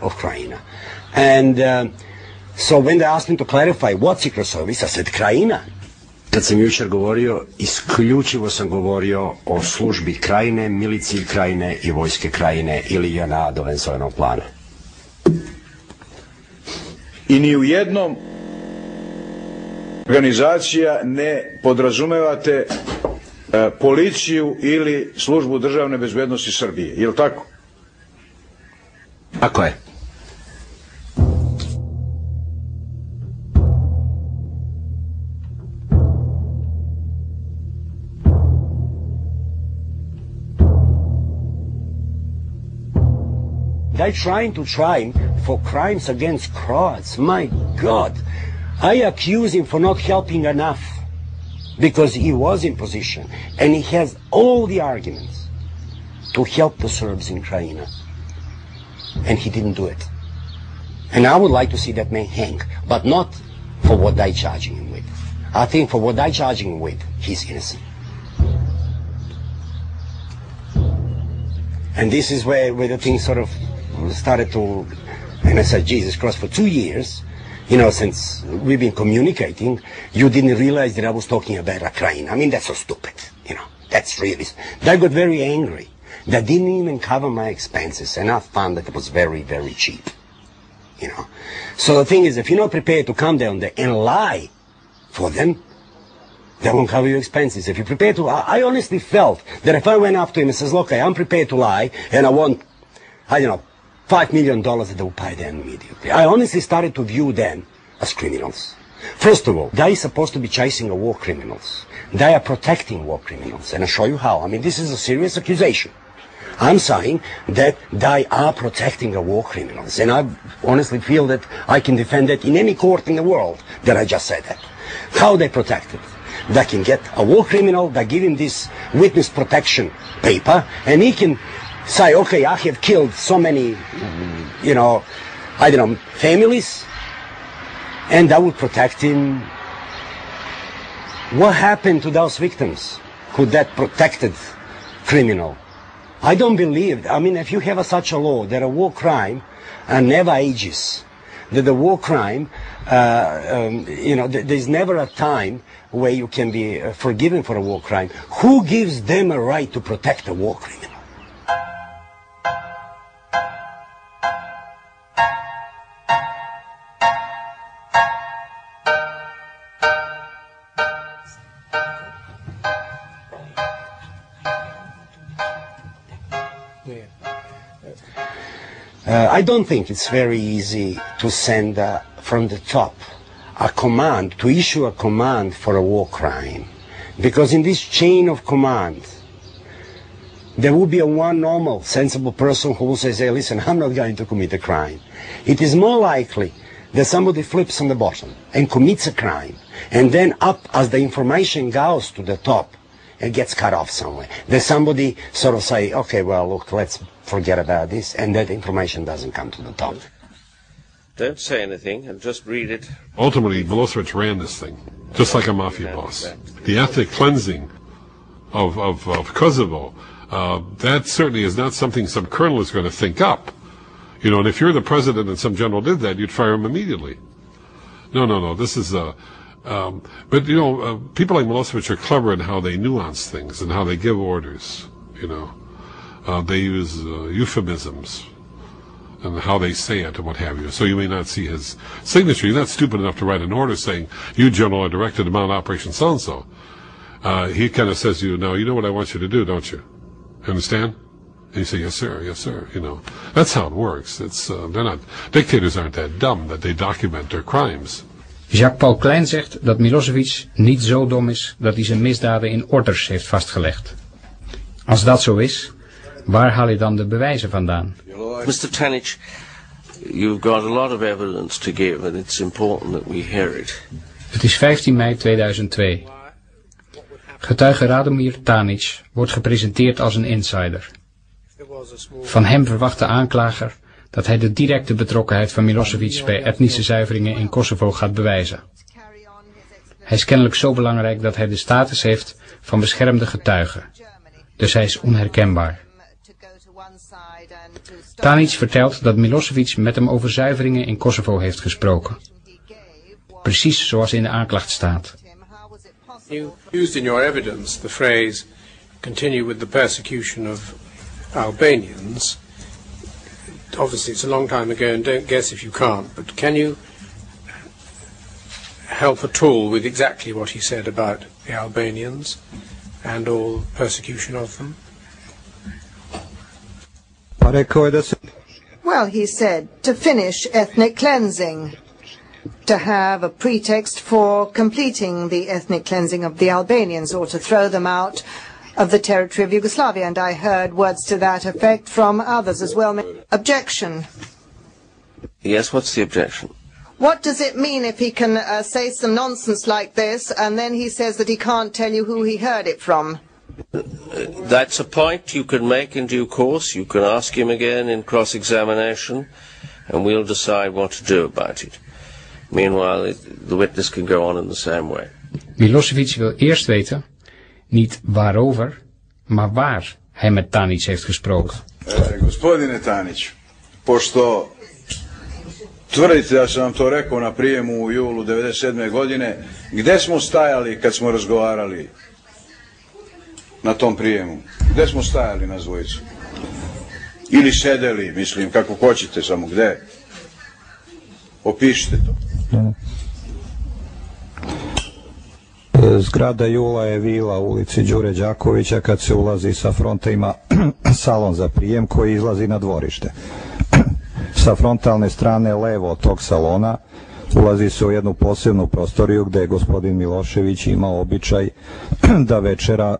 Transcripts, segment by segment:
of Krajina. And so when they asked me to clarify what secret service, I said Krajina. Kad sam jučer govorio, isključivo sam govorio o službi Krajine, miliciji Krajine i vojske Krajine ili JNA do Venezuelanog plana. I ni u jednom organizacija ne podrazumevate policiju ili službu državne bezbednosti Srbije, je li tako? Tako je. They're trying to try him for crimes against Croats. My God. I accuse him for not helping enough because he was in position and he has all the arguments to help the Serbs in Krajina. And he didn't do it. And I would like to see that man hang, but not for what they're charging him with. I think for what they're charging him with, he's innocent. And this is where the thing sort of started to, and I said, Jesus Christ, for 2 years, you know, since we've been communicating, you didn't realize that I was talking about Ukraine. I mean, that's so stupid, you know, that's really, they got very angry. They didn't even cover my expenses, and I found that it was very, very cheap, you know. So the thing is, if you're not prepared to come down there and lie for them, they won't cover your expenses. If you're prepared to, I honestly felt that if I went up to him and says, look, I'm prepared to lie, and I want, I don't know, $5 million, that they will pay them immediately. I honestly started to view them as criminals. First of all, they are supposed to be chasing war criminals. They are protecting war criminals, and I'll show you how. I mean, this is a serious accusation. I'm saying that they are protecting war criminals, and I honestly feel that I can defend it in any court in the world that I just said that. How they protect it? They can get a war criminal, they give him this witness protection paper, and he can say, okay, I have killed so many, you know, I don't know, families, and that would protect him. What happened to those victims? Could that protected criminal? I don't believe, I mean, if you have such a law that a war crime never ages, that the war crime, you know, there's never a time where you can be forgiven for a war crime. Who gives them a right to protect a war criminal? I don't think it's very easy to send from the top a command, to issue a command for a war crime. Because in this chain of command, there will be a one normal, sensible person who will say, hey, listen, I'm not going to commit a crime. It is more likely that somebody flips on the bottom and commits a crime, and then up as the information goes to the top, it gets cut off somewhere. Then somebody sort of say, okay, well, look, let's forget about this, and that information doesn't come to the top. Don't say anything and just read it. Ultimately, Milosevic ran this thing, just like a mafia boss. The ethnic cleansing of Kosovo, that certainly is not something some colonel is going to think up. You know, and if you're the president and some general did that, you'd fire him immediately. No, this is but, you know, people like Milosevic are clever in how they nuance things and how they give orders, you know. They use euphemisms and how they say it and what have you. So you may not see his signature. He's not stupid enough to write an order saying, you, General, are directed to mount Operation so-and-so. He kind of says to you, now, you know what I want you to do, don't you? Understand? And you say, yes, sir, you know. That's how it works. It's, they're not, dictators aren't that dumb that they document their crimes. Jacques-Paul Klein zegt dat Milosevic niet zo dom is dat hij zijn misdaden in orders heeft vastgelegd. Als dat zo is, waar haal je dan de bewijzen vandaan? Mr. Tanic, you've got a lot of evidence to give and it's important that we hear it. Het is 15 mei 2002. Getuige Radomir Tanic wordt gepresenteerd als een insider. Van hem verwacht de aanklager dat hij de directe betrokkenheid van Milosevic bij etnische zuiveringen in Kosovo gaat bewijzen. Hij is kennelijk zo belangrijk dat hij de status heeft van beschermde getuige. Dus hij is onherkenbaar. Tanić vertelt dat Milosevic met hem over zuiveringen in Kosovo heeft gesproken. Precies zoals in de aanklacht staat. You used in your evidence the phrase, continue with the persecution of Albanians. Obviously it's a long time ago and don't guess if you can't, but can you help at all with exactly what he said about the Albanians and all persecution of them? Well, he said to finish ethnic cleansing, to have a pretext for completing the ethnic cleansing of the Albanians or to throw them out of the territory of Yugoslavia, and I heard words to that effect from others as well. Objection. Yes, what's the objection? What does it mean if he can say some nonsense like this and then he says that he can't tell you who he heard it from? That's a point you can make in due course. You can ask him again in cross-examination and we'll decide what to do about it. Meanwhile, the witness can go on in the same way. Milosevic wil eerst weten, niet waarover, maar waar hij met Tanić heeft gesproken. Gospodine Tanić, pošto tvrdite da sam vam to rekao na prijemu u julu 1997. godine, gde smo stajali kad smo razgovarali na tom prijemu? Gde smo stajali nas dvojicu? Ili sedeli, mislim, kako hoćete, samo gde? Opišite to. Zgrada Jula je vila u ulici Đure Đakovića. Kad se ulazi sa fronta ima salon za prijem koji izlazi na dvorište. Sa frontalne strane levo od tog salona ulazi se u jednu posebnu prostoriju gde je gospodin Milošević imao običaj da večera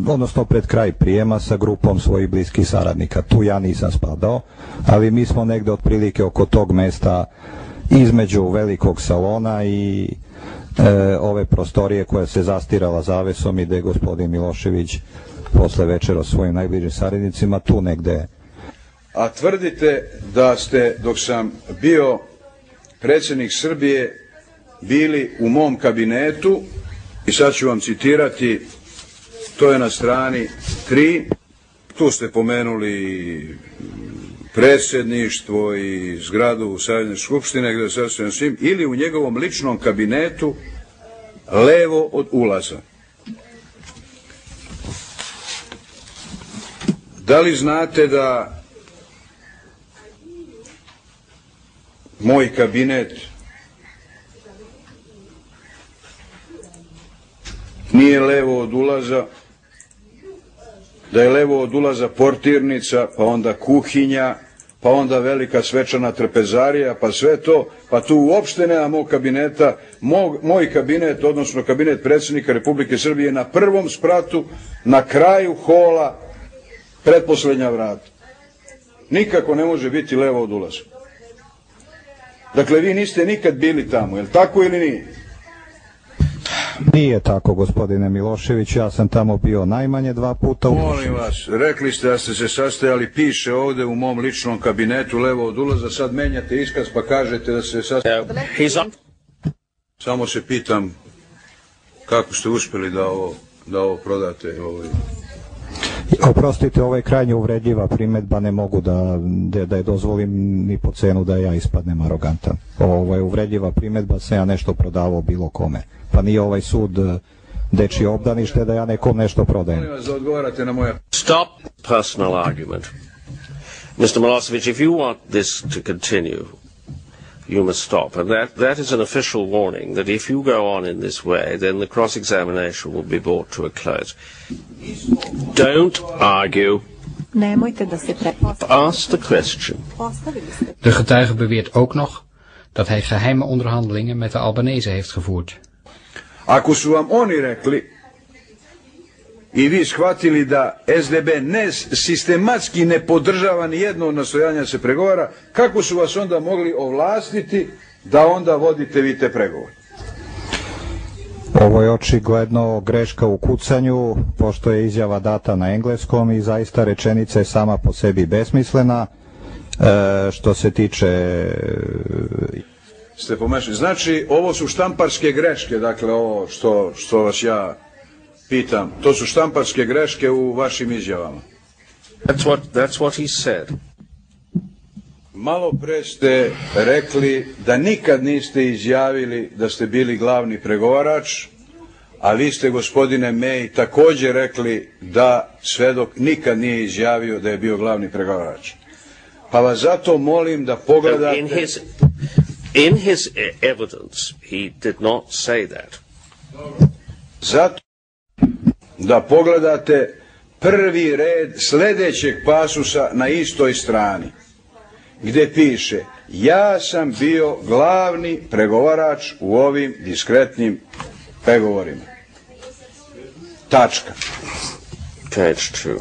odnosno pred kraj prijema sa grupom svojih bliskih saradnika. Tu ja nisam spadao, ali mi smo negde otprilike oko tog mesta između velikog salona i ove prostorije koja se zastirala zavesom i gde je gospodin Milošević posle večera svojim najbližim saradnicima tu negde. A tvrdite da ste, dok sam bio predsjednik Srbije, bili u mom kabinetu, i sad ću vam citirati, to je na strani 3, tu ste pomenuli predsjedništvo i zgradu Savezne skupštine gdje se sastavljam svim, ili u njegovom ličnom kabinetu levo od ulaza. Da li znate da moj kabinet nije levo od ulaza, da je levo od ulaza portirnica, pa onda kuhinja, pa onda velika svečana trpezarija, pa sve to, pa tu uopšte nema mog kabineta. Moj kabinet, odnosno kabinet predsjednika Republike Srbije, na prvom spratu, na kraju hola, pretposlednja vrata. Nikako ne može biti levo od ulaza. Dakle, vi niste nikad bili tamo, je li tako ili nije? Nije tako, gospodine Milošević, ja sam tamo bio najmanje 2 puta. Molim vas, rekli ste da ste se sastajali, piše ovde u mom ličnom kabinetu levo od ulaza, sad menjate iskaz pa kažete da se sastajali. Samo se pitam kako ste uspjeli da ovo prodate. Oprostite, ovo je krajnje uvredljiva primedba, ne mogu da je dozvolim ni po cenu da ja ispadnem arogantan. Ovo je uvredljiva primedba, sam ja nešto prodavao bilo kome. Pa nije ovaj sud dečije obdanište da ja nekom nešto prodajem. Molim vas da odgovarate na moja... Stop personal argument. Mr. Milosevic, if you want this to continue, you must stop. And that is an official warning that if you go on in this way, then the cross-examination will be brought to a close. Don't argue. Nemojte da se Ask the question. De getuige beweert ook nog dat hij geheime onderhandelingen met de Albanezen heeft gevoerd. Ako su vam oni rekli i vi shvatili da SDB sistematski ne podržava ni jedno od nastojanja se pregovara, kako su vas onda mogli ovlastiti da onda vodite vi te pregovore? Ovo je očigledno greška u kucanju, pošto je izjava data na engleskom i zaista rečenica je sama po sebi besmislena. Što se tiče... Ste pomešali. Znači, ovo su štamparske greške, dakle ovo što vas ja Pitam, to su štamparske greške u vašim izjavama. That's what he said. Malo pre ste rekli da nikad niste izjavili da ste bili glavni pregovarač, a vi ste, gospodine May, također rekli da svedok nikad nije izjavio da je bio glavni pregovarač. Pa vas zato molim da pogledate... In his evidence, he did not say that. Zato da pogledate prvi red sljedećeg pasusa na istoj strani, gdje piše: ja sam bio glavni pregovarač u ovim diskretnim pregovorima. Tačka. Page 2.